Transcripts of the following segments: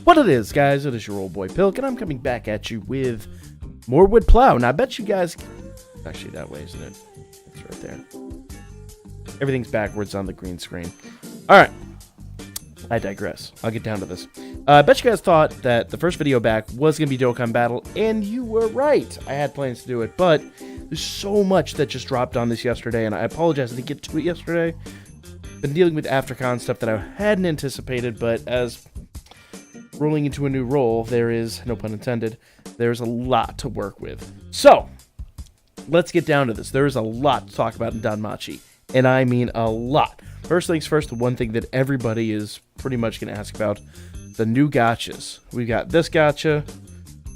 What it is, guys, it is your old boy Pilk, and I'm coming back at you with more wood plow. Now, I bet you guys... Actually, that way, isn't it? It's right there. Everything's backwards on the green screen. Alright. I digress. I'll get down to this. I bet you guys thought that the first video back was going to be Dokkan Battle, and you were right. I had plans to do it, but there's so much that just dropped on this yesterday, and I apologize I didn't get to it yesterday. Been dealing with AfterCon stuff that I hadn't anticipated, but as rolling into a new role, there is, no pun intended, there's a lot to work with. So, let's get down to this. There is a lot to talk about in DanMachi, and I mean a lot. First things first, the one thing that everybody is pretty much going to ask about, the new gachas. We've got this gacha,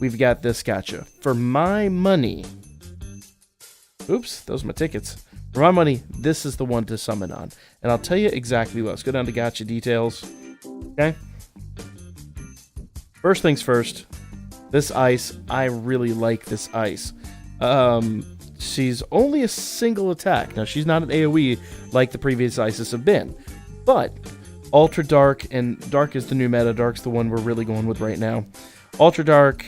we've got this gacha. For my money, oops, those are my tickets. For my money, this is the one to summon on. And I'll tell you exactly what. Let's go down to gacha details. Okay? First things first, this ice, I really like this ice. She's only a single attack. Now, she's not an AoE like the previous ices have been. But Ultra Dark, and Dark is the new meta. Dark's the one we're really going with right now. Ultra Dark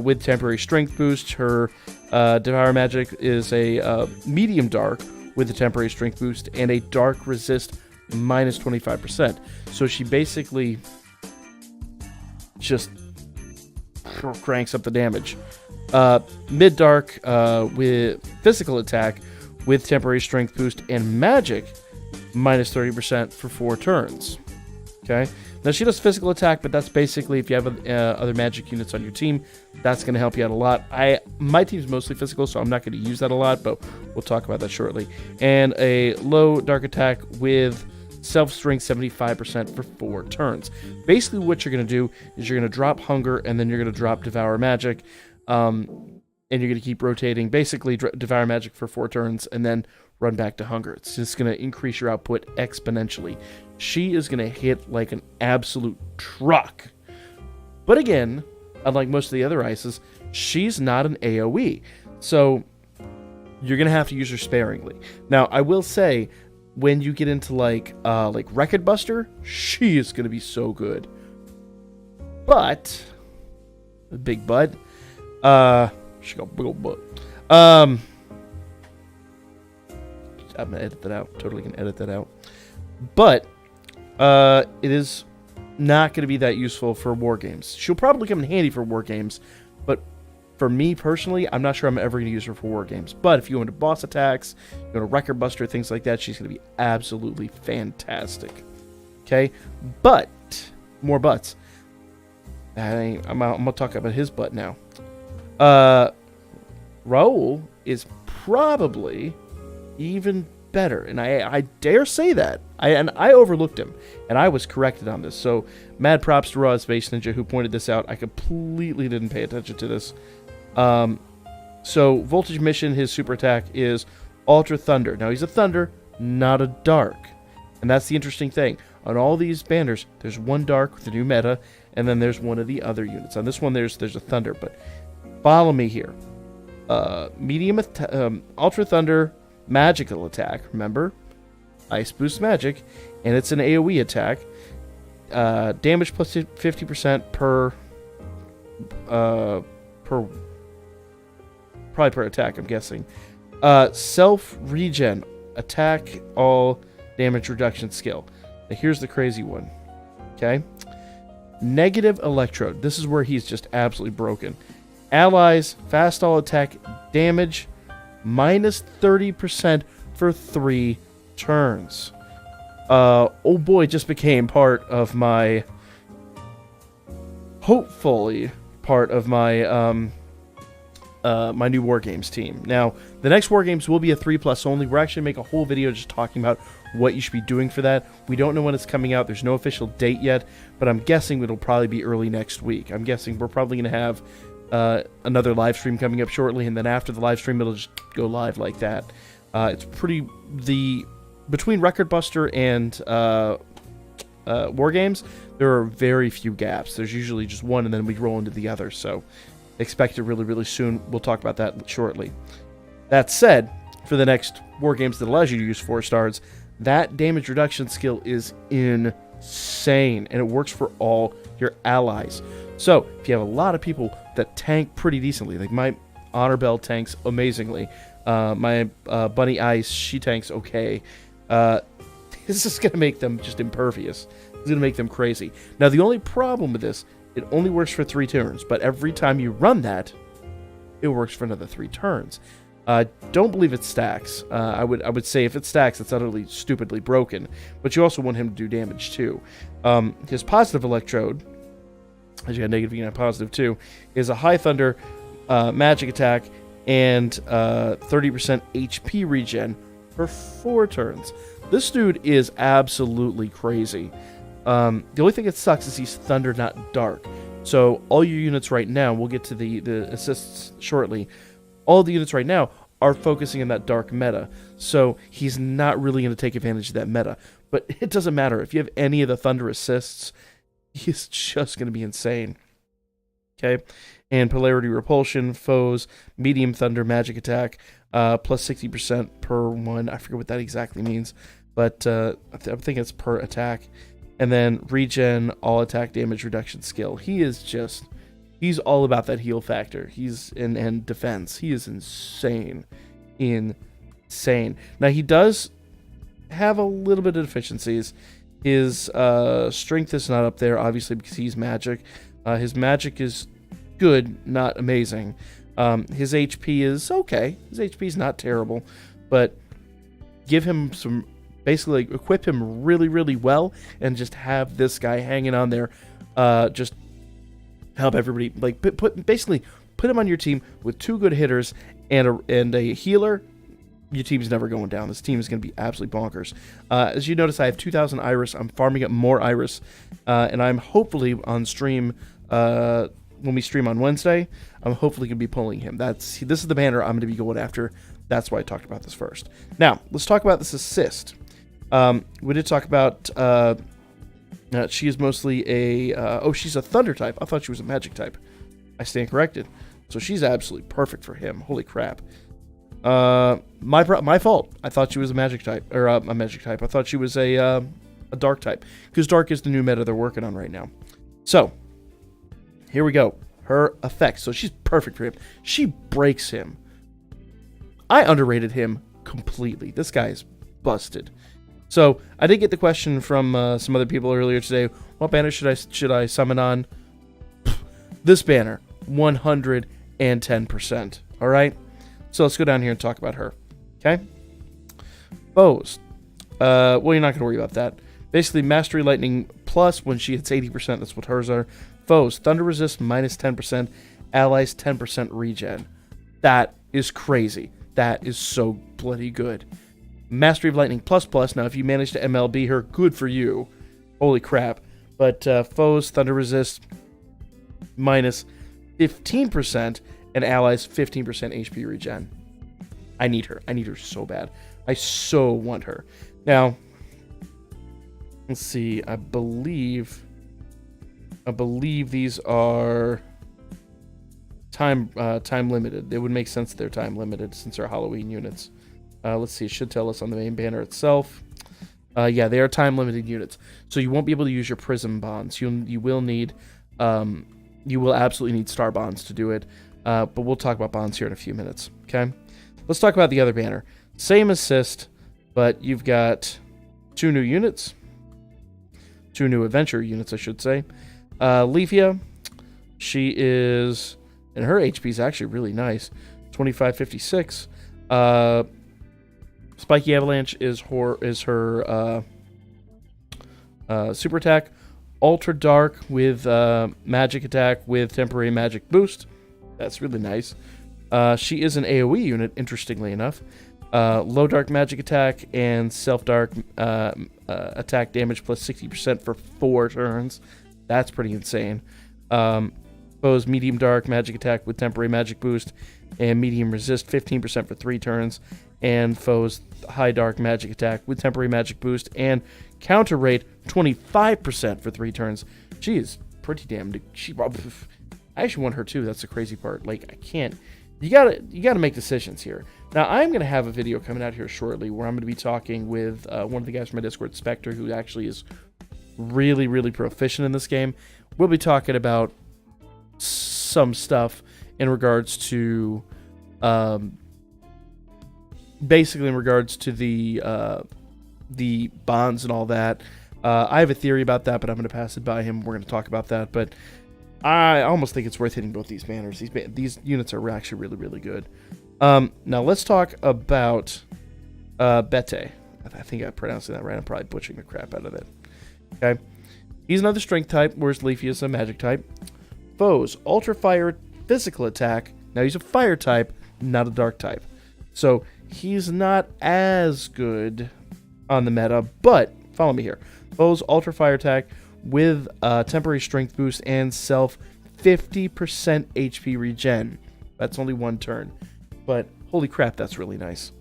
with temporary strength boost. Her Devour Magic is a medium dark with a temporary strength boost and a dark resist minus 25%. So she basically just cranks up the damage. Mid dark with physical attack with temporary strength boost and magic minus 30% for 4 turns. Okay. Now she does physical attack, but that's basically if you have other magic units on your team, that's going to help you out a lot. My team's mostly physical, so I'm not going to use that a lot, but we'll talk about that shortly. And a low dark attack with self-strength 75% for 4 turns. Basically what you're going to do is you're going to drop Hunger, and then you're going to drop Devour Magic, and you're going to keep rotating, basically Devour Magic for 4 turns, and then run back to Hunger. It's just going to increase your output exponentially. She is going to hit like an absolute truck. But again, unlike most of the other ices, she's not an AoE. So you're going to have to use her sparingly. Now, I will say, when you get into like Record Buster, she is going to be so good. But, big butt, she got a big old butt. I'm going to edit that out. Totally can edit that out. But it is not going to be that useful for war games. She'll probably come in handy for war games, but for me personally, I'm not sure I'm ever going to use her for war games. But if you go into boss attacks, you go to Record Buster, things like that, she's going to be absolutely fantastic. Okay? But, more butts. I'm going to talk about his butt now. Raul is probably even better, and I dare say that. I overlooked him, and I was corrected on this. So, mad props to Raw Space Ninja who pointed this out. I completely didn't pay attention to this. So, Voltage Mission, his super attack is Ultra Thunder. Now, he's a Thunder, not a Dark. And that's the interesting thing. On all these banners, there's one Dark with the new meta, and then there's one of the other units. On this one, there's a Thunder, but follow me here. Ultra Thunder, magical attack, remember? Ice Boost Magic, and it's an AoE attack. Damage plus 50% per attack, I'm guessing. Self-regen, attack all damage reduction skill. Now here's the crazy one, okay? Negative Electrode, this is where he's just absolutely broken. Allies, fast all attack, damage, minus 30% for 3 turns. Oh boy, just became part of my... hopefully part of my my new War Games team. Now, the next War Games will be a 3+ only. We're actually going to make a whole video just talking about what you should be doing for that. We don't know when it's coming out. There's no official date yet, but I'm guessing it'll probably be early next week. I'm guessing we're probably going to have another live stream coming up shortly, and then after the live stream, it'll just go live like that. It's pretty... Between Record Buster and War Games, there are very few gaps. There's usually just one, and then we roll into the other, so expect it really, really soon. We'll talk about that shortly. That said, for the next War Games that allows you to use 4 stars, that damage reduction skill is insane, and it works for all your allies. So if you have a lot of people that tank pretty decently, like my Honor Bell tanks amazingly, my Bunny Ice, she tanks okay, this is going to make them just impervious. It's going to make them crazy. Now, the only problem with this, it only works for 3 turns, but every time you run that, it works for another 3 turns. Don't believe it stacks. I would say if it stacks, it's utterly stupidly broken, but you also want him to do damage too. His positive electrode, as you got negative, you got positive too, is a high thunder magic attack and 30% HP regen for 4 turns. This dude is absolutely crazy. The only thing that sucks is he's thunder, not dark. So all your units right now, we'll get to the assists shortly, all the units right now are focusing on that dark meta. So he's not really going to take advantage of that meta. But it doesn't matter. If you have any of the thunder assists, he's just going to be insane. Okay? And polarity repulsion, foes, medium thunder, magic attack, plus 60% per one. I forget what that exactly means. But I think it's per attack. And then regen, all attack damage reduction skill. He's all about that heal factor. And defense. He is insane. Insane. Now, he does have a little bit of deficiencies. His strength is not up there, obviously, because he's magic. His magic is good, not amazing. His HP is okay. His HP is not terrible. But give him some... Basically, equip him really, really well, and just have this guy hanging on there. Just help everybody. Like basically put him on your team with 2 good hitters and a healer. Your team's never going down. This team is going to be absolutely bonkers. As you notice, I have 2,000 Iris. I'm farming up more Iris, and I'm hopefully on stream. When we stream on Wednesday, I'm hopefully going to be pulling him. This is the banner I'm going to be going after. That's why I talked about this first. Now, let's talk about this assist. We did talk about she is mostly she's a thunder type. I thought she was a magic type. I stand corrected. So she's absolutely perfect for him. Holy crap. My fault. I thought she was a magic type, or a magic type. I thought she was a dark type, because dark is the new meta they're working on right now. So here we go. Her effects. So she's perfect for him. She breaks him. I underrated him completely. This guy is busted. So I did get the question from some other people earlier today. What banner should I summon on? This banner, 110%. All right. So let's go down here and talk about her. Okay. Foes. Well, you're not going to worry about that. Basically, Mastery Lightning plus when she hits 80%. That's what hers are. Foes. Thunder Resist minus 10%. Allies 10% regen. That is crazy. That is so bloody good. Mastery of Lightning plus. Now, if you manage to MLB her, good for you. Holy crap. But foes, Thunder Resist, minus 15%, and allies, 15% HP regen. I need her. I need her so bad. I so want her. Now, let's see. I believe these are time limited. It would make sense that they're time limited since they're Halloween units. Let's see, it should tell us on the main banner itself. Yeah, they are time-limited units. So you won't be able to use your Prism Bonds. You will absolutely need Star Bonds to do it. But we'll talk about bonds here in a few minutes, okay? Let's talk about the other banner. Same assist, but you've got 2 new units. 2 new adventure units, I should say. Leafy, she is... And her HP is actually really nice. 2556. Spiky Avalanche is her super attack. Ultra Dark with magic attack with temporary magic boost. That's really nice. She is an AoE unit, interestingly enough. Low Dark magic attack and Self Dark attack damage plus 60% for 4 turns. That's pretty insane. Foes Medium Dark magic attack with temporary magic boost and medium resist 15% for 3 turns. And foes High Dark magic attack with temporary magic boost and counter rate 25% for 3 turns. She is pretty damn. I actually want her too. That's the crazy part. Like, I can't. You gotta make decisions here. Now, I'm gonna have a video coming out here shortly where I'm gonna be talking with one of the guys from my Discord, Spectre, who actually is really, really proficient in this game. We'll be talking about some stuff in regards to, basically in regards to the bonds and all that. I have a theory about that, but I'm going to pass it by him. We're going to talk about that, but I almost think it's worth hitting both these banners. These units are actually really, really good. Now let's talk about Bete. I think I'm pronouncing that right. I'm probably butchering the crap out of it. Okay. He's another strength type, whereas Leafy is a magic type. Foes, Ultra Fire physical attack. Now he's a fire type, not a dark type. So he's not as good on the meta, but follow me here. Foes, Ultra Fire attack with temporary strength boost and self 50% HP regen. That's only one turn. But holy crap, that's really nice.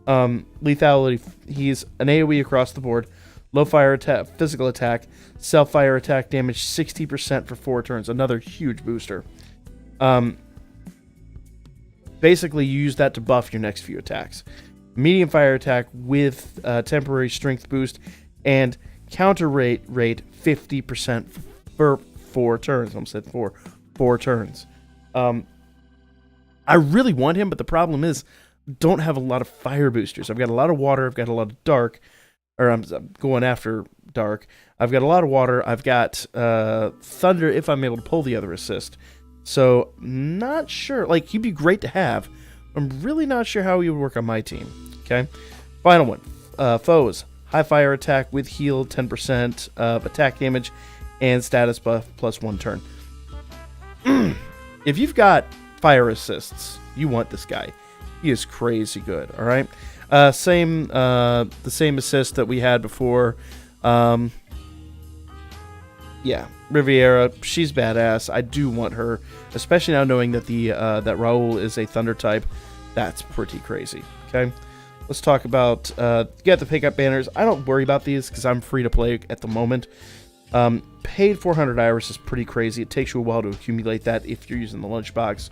Lethality, he's an AoE across the board. Low fire attack, physical attack, self fire attack damage 60% for 4 turns. Another huge booster. Basically, you use that to buff your next few attacks. Medium fire attack with temporary strength boost and counter rate 50% for 4 turns. I almost said 4 turns. I really want him, but the problem is, don't have a lot of fire boosters. I've got a lot of water. I've got a lot of dark. Or I'm going after dark. I've got a lot of water. I've got thunder if I'm able to pull the other assist. So, not sure. Like, he'd be great to have. I'm really not sure how he would work on my team. Okay? Final one. Foes. High fire attack with heal 10% of attack damage and status buff plus 1 turn. If you've got fire assists, you want this guy. He is crazy good, all right? The same assist that we had before. Yeah, Riviera, she's badass. I do want her, especially now knowing that that Raul is a thunder type. That's pretty crazy, okay? Let's talk about, get the pickup banners. I don't worry about these because I'm free to play at the moment. Paid 400 iris is pretty crazy. It takes you a while to accumulate that if you're using the lunchbox.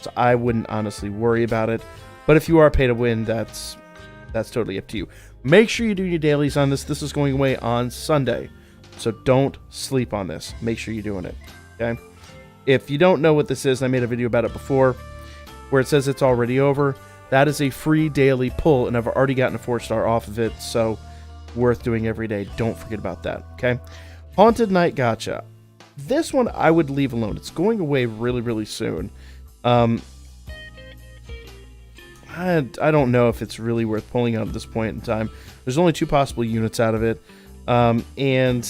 So I wouldn't honestly worry about it. But if you are pay to win, that's totally up to you. Make sure you do your dailies on this. This is going away on Sunday. So don't sleep on this. Make sure you're doing it. Okay? If you don't know what this is, I made a video about it before where it says it's already over. That is a free daily pull, and I've already gotten a 4-star off of it, so worth doing every day. Don't forget about that. Okay? Haunted Night Gacha. This one I would leave alone. It's going away really, really soon. I don't know if it's really worth pulling out at this point in time. There's only 2 possible units out of it. And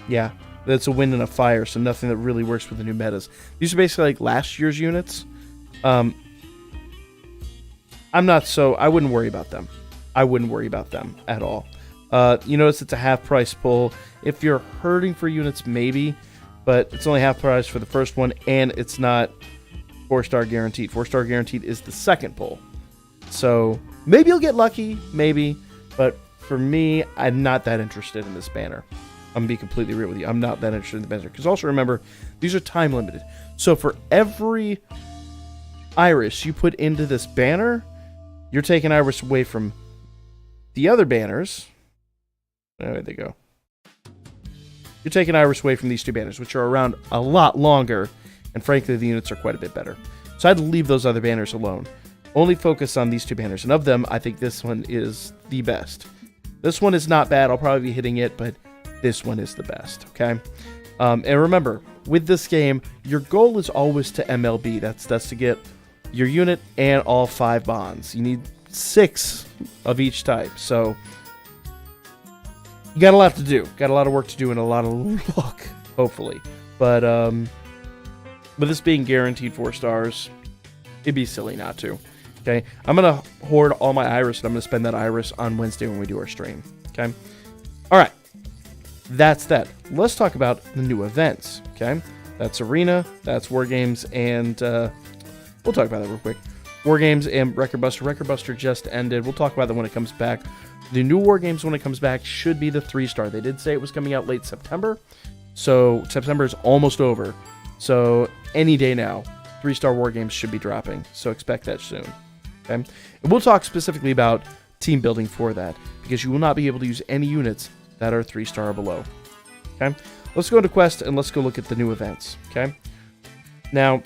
yeah, that's a wind and a fire, so nothing that really works with the new metas. These are basically like last year's units. I wouldn't worry about them. I wouldn't worry about them at all. You notice it's a half price pull. If you're hurting for units, maybe, but it's only half price for the first one, and it's not 4-star guaranteed. 4-star guaranteed is the second pull. So maybe you'll get lucky, maybe, but for me, I'm not that interested in this banner. I'm going to be completely real with you. I'm not that interested in the banner. Because also remember, these are time limited. So for every iris you put into this banner, you're taking iris away from the other banners. There they go. You're taking iris away from these 2 banners, which are around a lot longer. And frankly, the units are quite a bit better. So I'd leave those other banners alone. Only focus on these 2 banners. And of them, I think this one is the best. This one is not bad. I'll probably be hitting it, but this one is the best, okay? And remember, with this game, your goal is always to MLB. That's to get your unit and all 5 bonds. You need 6 of each type. So you got a lot to do. Got a lot of work to do and a lot of luck, hopefully. But with this being guaranteed 4 stars, it'd be silly not to. Okay, I'm going to hoard all my iris, and I'm going to spend that iris on Wednesday when we do our stream. Okay? All right. That's that. Let's talk about the new events. Okay? That's Arena, that's War Games, and we'll talk about that real quick. War Games and Record Buster. Record Buster just ended. We'll talk about that when it comes back. The new War Games, when it comes back, should be the 3-star. They did say it was coming out late September, so September is almost over. So any day now, 3-star War Games should be dropping, so expect that soon. Okay? And we'll talk specifically about team building for that, because you will not be able to use any units that are 3-star or below. Okay, let's go into quest and let's go look at the new events. Okay, now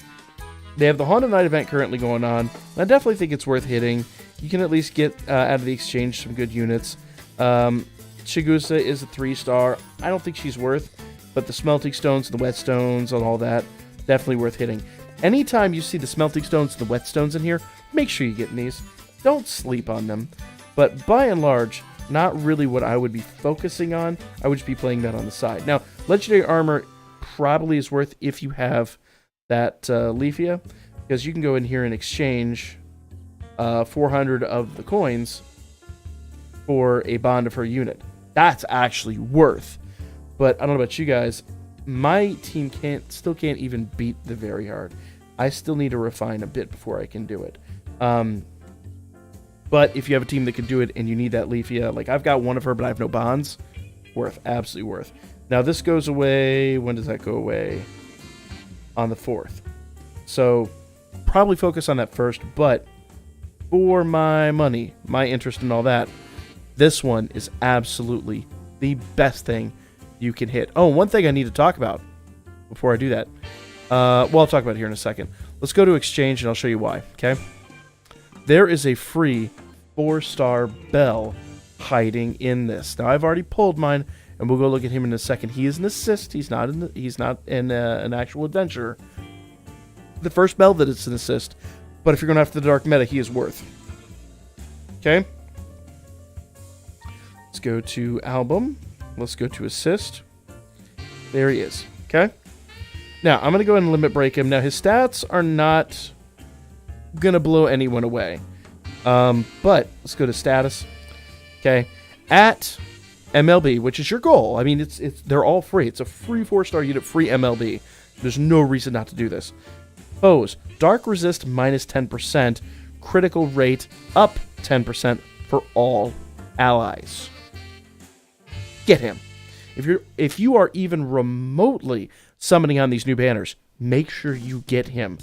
they have the Haunted Night event currently going on. I definitely think it's worth hitting. You can at least get out of the exchange some good units. Chigusa is a 3-star. I don't think she's worth, but the Smelting Stones, the Whetstones, and all that, definitely worth hitting. Anytime you see the Smelting Stones, the Whetstones in here, make sure you get in these. Don't sleep on them. But by and large, not really what I would be focusing on. I would just be playing that on the side. Now, Legendary Armor probably is worth if you have that Leafy, because you can go in here and exchange 400 of the coins for a bond of her unit. That's actually worth. But I don't know about you guys. My team still can't even beat the Very Hard. I still need to refine a bit before I can do it. But if you have a team that can do it and you need that Leafy, like I've got one of her, but I have no bonds, worth, absolutely worth. Now this goes away. When does that go away? On the 4th. So probably focus on that first, but for my money, my interest in all that, this one is absolutely the best thing you can hit. Oh, one thing I need to talk about before I do that. Well, I'll talk about it here in a second. Let's go to exchange and I'll show you why, okay? There is a free 4-star Bell hiding in this. Now, I've already pulled mine, and we'll go look at him in a second. He is an assist. He's not an actual adventurer. The first Bell that it's an assist, but if you're going after the dark meta, he is worth. Okay? Let's go to album. Let's go to assist. There he is. Okay? Now, I'm going to go ahead and limit break him. Now, his stats are not going to blow anyone away. But let's go to status. Okay? At MLB, which is your goal. I mean, they're all free. It's a free 4-star unit, free MLB. There's no reason not to do this. Foes, dark resist minus 10%, critical rate up 10% for all allies. Get him. If you are even remotely summoning on these new banners, make sure you get him.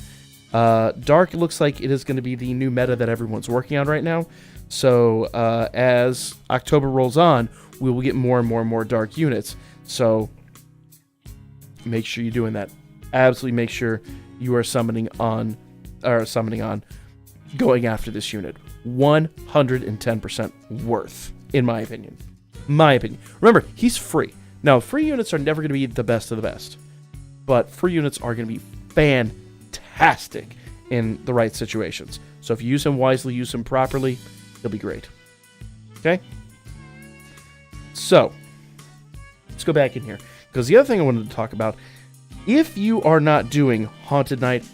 Dark looks like it is going to be the new meta that everyone's working on right now. So as October rolls on, we will get more and more and more dark units. So make sure you're doing that. Absolutely make sure you are summoning on going after this unit. 110% worth, in my opinion. Remember, he's free. Now, free units are never going to be the best of the best, but free units are going to be fantastic in the right situations. So if you use him wisely, use him properly, he'll be great. Okay? So, let's go back in here. Because the other thing I wanted to talk about, if you are not doing Haunted Night,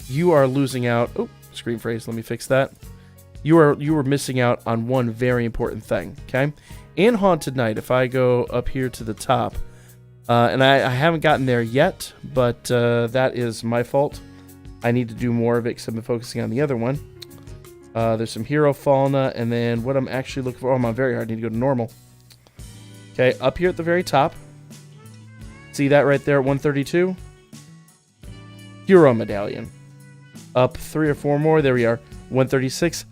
you are losing out. Oh, screen phrase, let me fix that. You are missing out on one very important thing, okay? In Haunted Night, if I go up here to the top, and I haven't gotten there yet, but that is my fault. I need to do more of it because I've been focusing on the other one. There's some Hero Fauna, and then what I'm actually looking for, I'm on very hard, I need to go to normal. Okay, up here at the very top, see that right there at 132? Hero Medallion. Up 3 or 4 more, there we are, 136.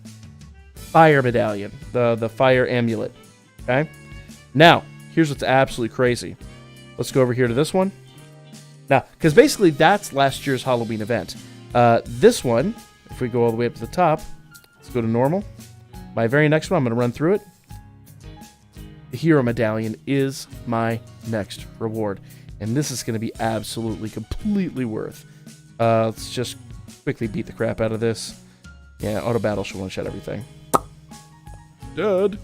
Fire Medallion, the Fire Amulet. Okay? Now, here's what's absolutely crazy. Let's go over here to this one. Now, because basically that's last year's Halloween event. This one, if we go all the way up to the top, let's go to normal. My very next one, I'm going to run through it. The Hero Medallion is my next reward. And this is going to be absolutely, completely worth. Let's just quickly beat the crap out of this. Yeah, auto battle should one-shot everything. Dead.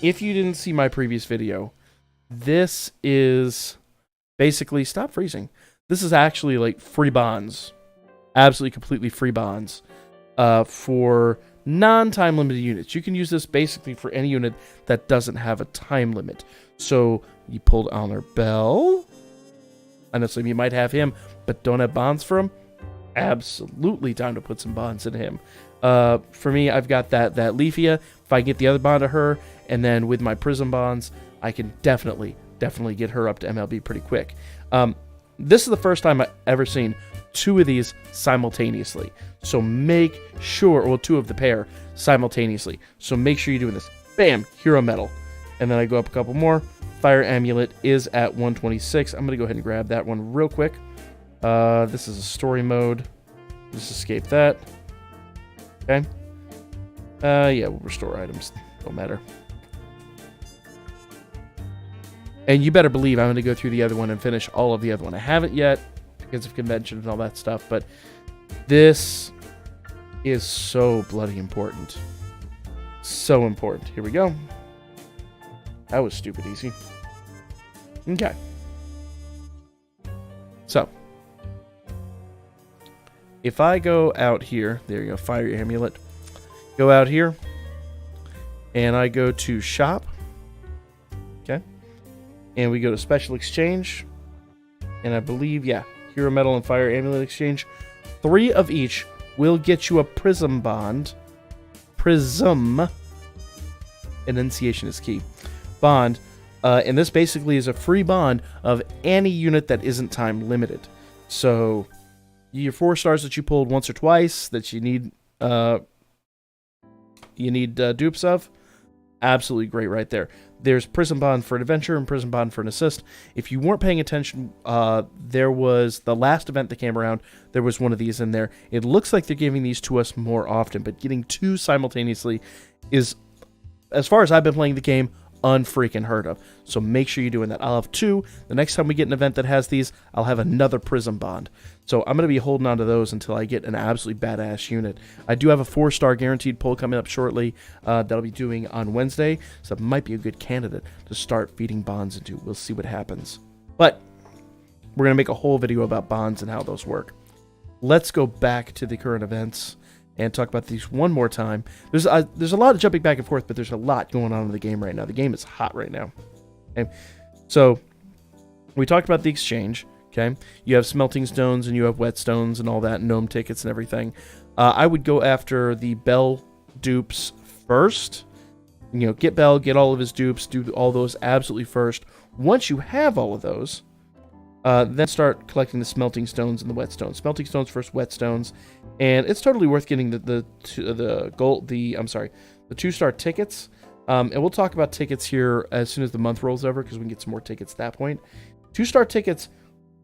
If you didn't see my previous video, this is basically, stop freezing. This is actually like free bonds. Absolutely, completely free bonds. For non-time limited units. You can use this basically for any unit that doesn't have a time limit. So you pulled Honor Bell. I know some of you might have him, but don't have bonds for him. Absolutely time to put some bonds in him. For me, I've got that Leafy. If I get the other bond to her, and then with my Prism bonds, I can definitely get her up to MLB pretty quick. This is the first time I've ever seen 2 of these simultaneously. So make sure, well, 2 of the pair simultaneously. So make sure you're doing this. Bam, hero medal. And then I go up a couple more. Fire amulet is at 126. I'm going to go ahead and grab that one real quick. This is a story mode. Just escape that. Okay. Yeah, we'll restore items. Don't matter. And you better believe I'm going to go through the other one and finish all of the other one. I haven't yet because of convention and all that stuff, but this is so bloody important. So important. Here we go. That was stupid easy. Okay. So, if I go out here, there you go, fire amulet. Go out here, and I go to shop. Okay. And we go to special exchange. And I believe, yeah, hero medal and fire amulet exchange. 3 of each will get you a prism bond. Prism. Enunciation is key. Bond. And this basically is a free bond of any unit that isn't time limited. So your 4 stars that you pulled once or twice that you need dupes of, absolutely great right there. There's Prism Bond for an adventure and Prism Bond for an assist. If you weren't paying attention, there was the last event that came around. There was one of these in there. It looks like they're giving these to us more often, but getting 2 simultaneously is, as far as I've been playing the game, unfreaking heard of. So make sure you're doing that. I'll have 2. The next time we get an event that has these, I'll have another Prism Bond. So I'm going to be holding on to those until I get an absolutely badass unit. I do have a 4-star guaranteed pull coming up shortly that I'll be doing on Wednesday. So it might be a good candidate to start feeding bonds into. We'll see what happens. But we're going to make a whole video about bonds and how those work. Let's go back to the current events and talk about these one more time. There's a lot of jumping back and forth, but there's a lot going on in the game right now. The game is hot right now. Okay? So we talked about the exchange. Okay, you have smelting stones and you have whetstones and all that, gnome tickets and everything. I would go after the Bell dupes first. You know, get Bell, get all of his dupes, do all those absolutely first. Once you have all of those, then start collecting the smelting stones and the whetstones. Smelting stones first, whetstones, and it's totally worth getting the 2-star tickets. And we'll talk about tickets here as soon as the month rolls over because we can get some more tickets at that point. 2-star tickets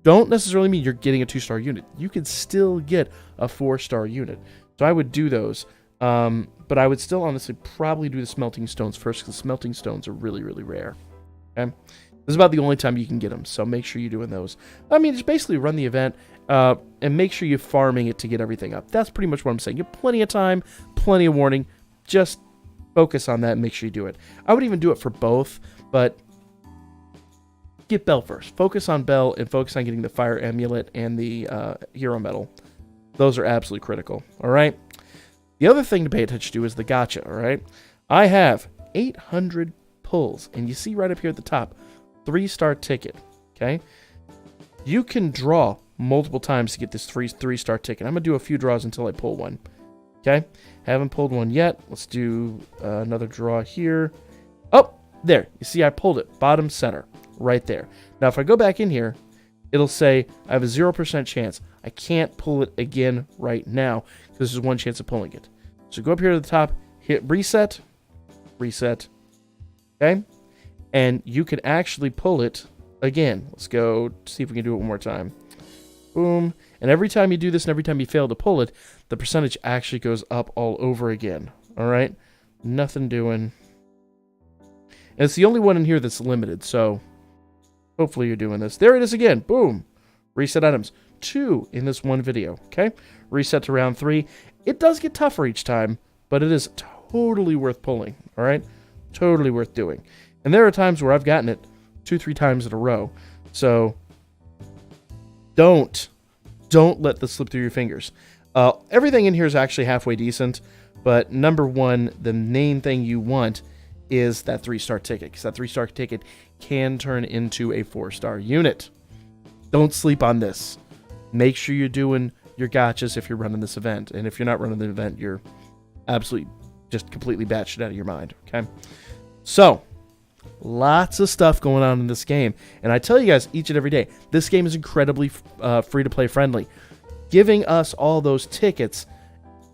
don't necessarily mean you're getting a 2-star unit. You can still get a 4-star unit. So I would do those. But I would still honestly probably do the smelting stones first because smelting stones are really, really rare. Okay? This is about the only time you can get them, so make sure you're doing those. I mean, just basically run the event and make sure you're farming it to get everything up. That's pretty much what I'm saying. You have plenty of time, plenty of warning. Just focus on that and make sure you do it. I would even do it for both, but get Bell first. Focus on Bell and focus on getting the fire amulet and the hero medal. Those are absolutely critical. All right. The other thing to pay attention to is the gacha. All right. I have 800 pulls, and you see right up here at the top, 3-star ticket. Okay. You can draw multiple times to get this 3-star ticket. I'm gonna do a few draws until I pull one. Okay. Haven't pulled one yet. Let's do another draw here. Oh, there. You see, I pulled it. Bottom center. Right there. Now, if I go back in here, it'll say I have a 0% chance. I can't pull it again right now because there's 1 chance of pulling it. So go up here to the top, hit reset, reset, okay? And you can actually pull it again. Let's go see if we can do it one more time. Boom. And every time you do this and every time you fail to pull it, the percentage actually goes up all over again. All right? Nothing doing. And it's the only one in here that's limited, so hopefully you're doing this. There it is again. Boom. Reset items. 2 in this one video. Okay. Reset to round 3. It does get tougher each time, but it is totally worth pulling. All right. Totally worth doing. And there are times where I've gotten it 2-3 times in a row. So don't let this slip through your fingers. Everything in here is actually halfway decent, but number one, the main thing you want is that 3-star ticket, because that 3-star ticket can turn into a 4-star unit. Don't sleep on this. Make sure you're doing your gachas if you're running this event. And if you're not running the event, you're absolutely just completely batshit out of your mind. Okay? So, Lots of stuff going on in this game. And I tell you guys each and every day, this game is incredibly free-to-play friendly. Giving us all those tickets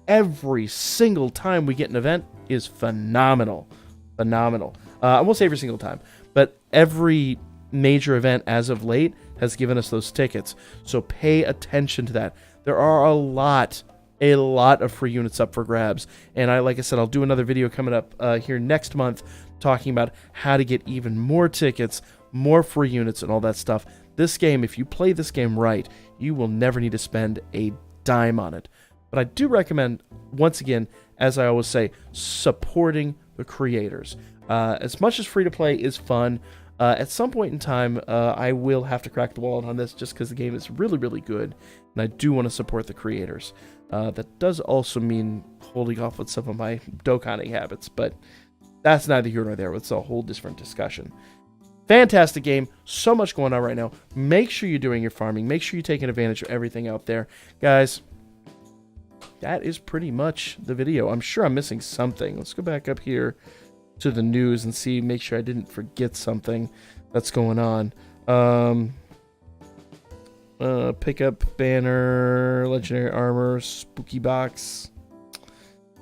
every single time we get an event is phenomenal. Phenomenal. I won't say every single time, but every major event as of late has given us those tickets. So pay attention to that. There are a lot of free units up for grabs. And like I said, I'll do another video coming up here next month talking about how to get even more tickets, more free units, and all that stuff. This game, if you play this game right, you will never need to spend a dime on it. But I do recommend, once again, as I always say, supporting the creators. As much as free-to-play is fun, at some point in time, I will have to crack the wallet on this just because the game is really, really good, and I do want to support the creators. That does also mean holding off with some of my dokkaning habits, but that's neither here nor there. It's a whole different discussion. Fantastic game. So much going on right now. Make sure you're doing your farming. Make sure you're taking advantage of everything out there. Guys, that is pretty much the video. I'm sure I'm missing something. Let's go back up here to the news and see, make sure I didn't forget something that's going on. Pickup banner, legendary armor, spooky box.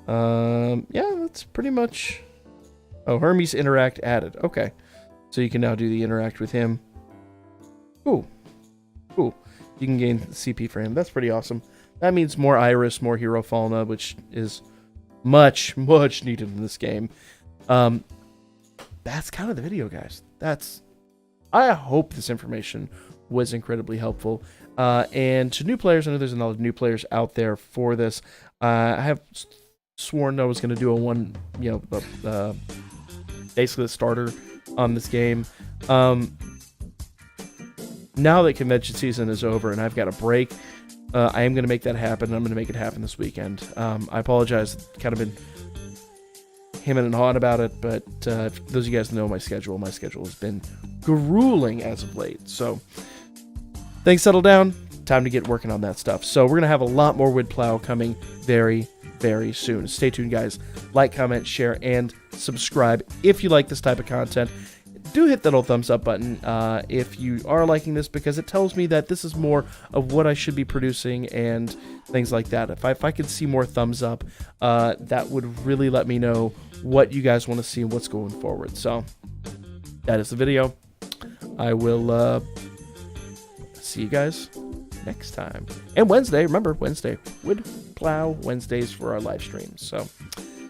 Yeah, that's pretty much. Oh, Hermes interact added. Okay, so you can now do the interact with him. Ooh, you can gain CP for him. That's pretty awesome. That means more Iris, more Hero Fauna, which is much needed in this game. That's kind of the video, guys. I hope this information was incredibly helpful. And to new players, I know there's a lot of new players out there for this. I have sworn I was going to do basically the starter on this game. Now that convention season is over and I've got a break, I am going to make that happen. I'm going to make it happen this weekend. I apologize. Kind of been hemming and hawing about it, but those of you guys know my schedule has been grueling as of late. So things settle down. Time to get working on that stuff. So we're going to have a lot more wood plow coming very, very soon. Stay tuned, guys. Like, comment, share, and subscribe if you like this type of content. Do hit that old thumbs up button if you are liking this, because it tells me that this is more of what I should be producing and things like that. If I could see more thumbs up, that would really let me know what you guys want to see and what's going forward. So that is the video. I will see you guys next time. And Wednesday, remember, Wednesday, Wood Plow Wednesdays for our live streams. So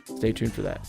stay tuned for that.